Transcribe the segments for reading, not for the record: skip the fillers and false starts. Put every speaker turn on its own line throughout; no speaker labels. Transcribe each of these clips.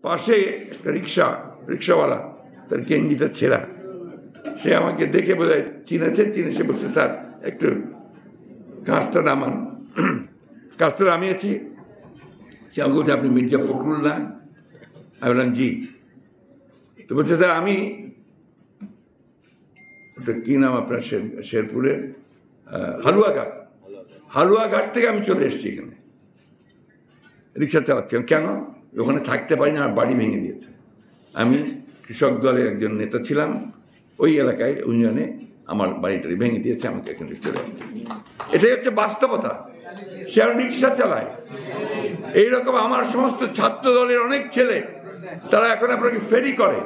পাশে একটা রিক্সাওয়ালা, তার গেঞ্জিটা ছেঁড়া, সে আমাকে দেখে বোধহয় চিনেছে, বলছে স্যার একটু কাজটা নামান। কাজটা নামিয়েছি। সে আমাকে বলছে আপনি মির্জা ফখরুল না? আমি বললাম জি। তো বলছে স্যার আমি, ওটা কী নাম আপনার শেরপুরের হালুয়াঘাট থেকে আমি চলে এসেছি এখানে, রিক্সা চালাচ্ছি। কেন? ওখানে থাকতে পারি না, আর বাড়ি ভেঙে দিয়েছে। আমি কৃষক দলের একজন নেতা ছিলাম, ওই এলাকায় ইউনিয়নে আমার বাড়িটারি ভেঙে দিয়েছে, আমাকে এখানে চলে আসতে। এটাই হচ্ছে বাস্তবতা। সে রিক্সা চালায়। এইরকম আমার সমস্ত ছাত্র দলের অনেক ছেলে, তারা এখন আপনাকে ফেরি করে,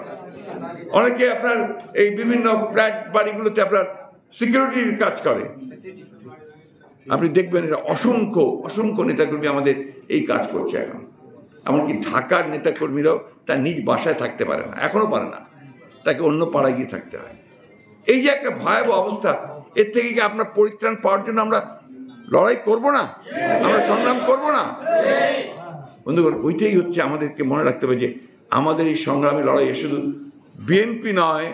অনেকে আপনার এই বিভিন্ন ফ্ল্যাট বাড়িগুলোতে আপনার সিকিউরিটির কাজ করে। আপনি দেখবেন এটা অসংখ্য নেতাকর্মী আমাদের এই কাজ করছে এখন। এমনকি ঢাকার নেতাকর্মীরাও তার নিজ বাসায় থাকতে পারে না, এখনো পারে না, তাকে অন্য পাড়ায় গিয়ে থাকতে হয়। এই যে একটা ভয়াবহ অবস্থা, এর থেকে কি আপনার পরিত্রাণ পাওয়ার জন্য আমরা লড়াই করব না? আমরা সংগ্রাম করব না? বন্ধুগণ, ওইটাই হচ্ছে আমাদেরকে মনে রাখতে হবে যে আমাদের এই সংগ্রামী লড়াইয়ে শুধু বিএনপি নয়,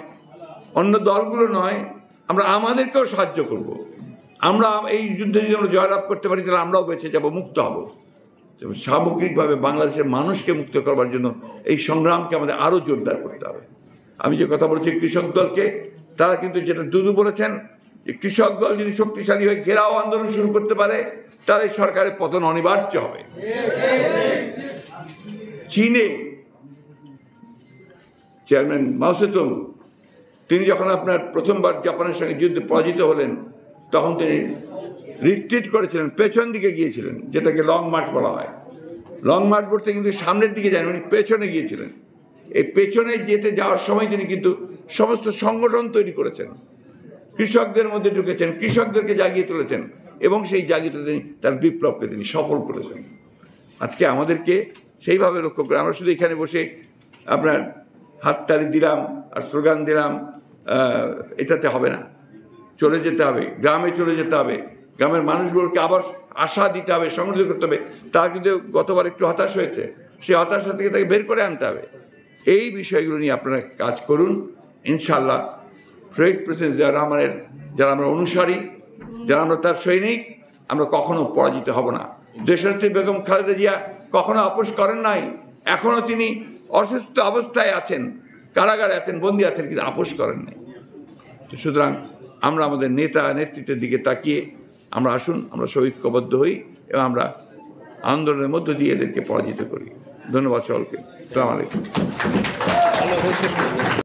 অন্য দলগুলো নয়, আমরা আমাদেরকেও সাহায্য করব। আমরা এই যুদ্ধে যদি আমরা জয়লাভ করতে পারি, তাহলে আমরাও বেঁচে যাব, মুক্ত হব। সামগ্রিকভাবে বাংলাদেশের মানুষকে মুক্ত করবার জন্য এই সংগ্রামকে আমাদের আরও জোরদার করতে হবে। আমি যে কথা বলছি কৃষক দলকে, তারা কিন্তু যেটা দুদু বলেছেন, যে কৃষক দল যদি শক্তিশালী হয়ে ঘেরাও আন্দোলন শুরু করতে পারে, তাহলে সরকারের পতন অনিবার্য হবে। চীনে চেয়ারম্যান মাও সেতুং, তিনি যখন আপনার প্রথমবার জাপানের সঙ্গে যুদ্ধে পরাজিত হলেন, তখন তিনি রিট্রিট করেছিলেন, পেছন দিকে গিয়েছিলেন, যেটাকে লং মার্চ বলা হয়। লং মার্চ বলতে কিন্তু সামনের দিকে যান, উনি পেছনে গিয়েছিলেন। এই পেছনে যাওয়ার সময় তিনি কিন্তু সমস্ত সংগঠন তৈরি করেছেন, কৃষকদের মধ্যে ঢুকেছেন, কৃষকদেরকে জাগিয়ে তুলেছেন, এবং সেই জাগিয়ে তুলে তার বিপ্লবকে তিনি সফল করেছেন। আজকে আমাদেরকে সেইভাবে লক্ষ্য করে আমরা শুধু এখানে বসে আপনার হাততালি দিলাম আর স্লোগান দিলাম, এটাতে হবে না। চলে যেতে হবে, গ্রামে চলে যেতে হবে, গ্রামের মানুষগুলোকে আবার আশা দিতে হবে, সংগঠিত করতে হবে। তারা কিন্তু গতবার একটু হতাশ হয়েছে, সেই হতাশা থেকে তাকে বের করে আনতে হবে। এই বিষয়গুলো নিয়ে আপনারা কাজ করুন। ইনশাআল্লাহ শহীদ প্রেসিডেন্ট জিয়াউর রহমানের যারা আমরা অনুসারী, যারা আমরা তার সৈনিক, আমরা কখনো পরাজিত হব না। দেশনেত্রী বেগম খালেদা জিয়া কখনো আপোষ করেন নাই। এখনও তিনি অসুস্থ অবস্থায় আছেন, কারাগারে আছেন, বন্দী আছেন, কিন্তু আপোষ করেন নাই। সুতরাং আমরা আমাদের নেতৃত্বের দিকে তাকিয়ে আমরা আসুন, আমরা ঐক্যবদ্ধ হই এবং আমরা আন্দোলনের মধ্য দিয়ে এদেরকে পরাজিত করি। ধন্যবাদ সকলকে। আসসালামু আলাইকুম।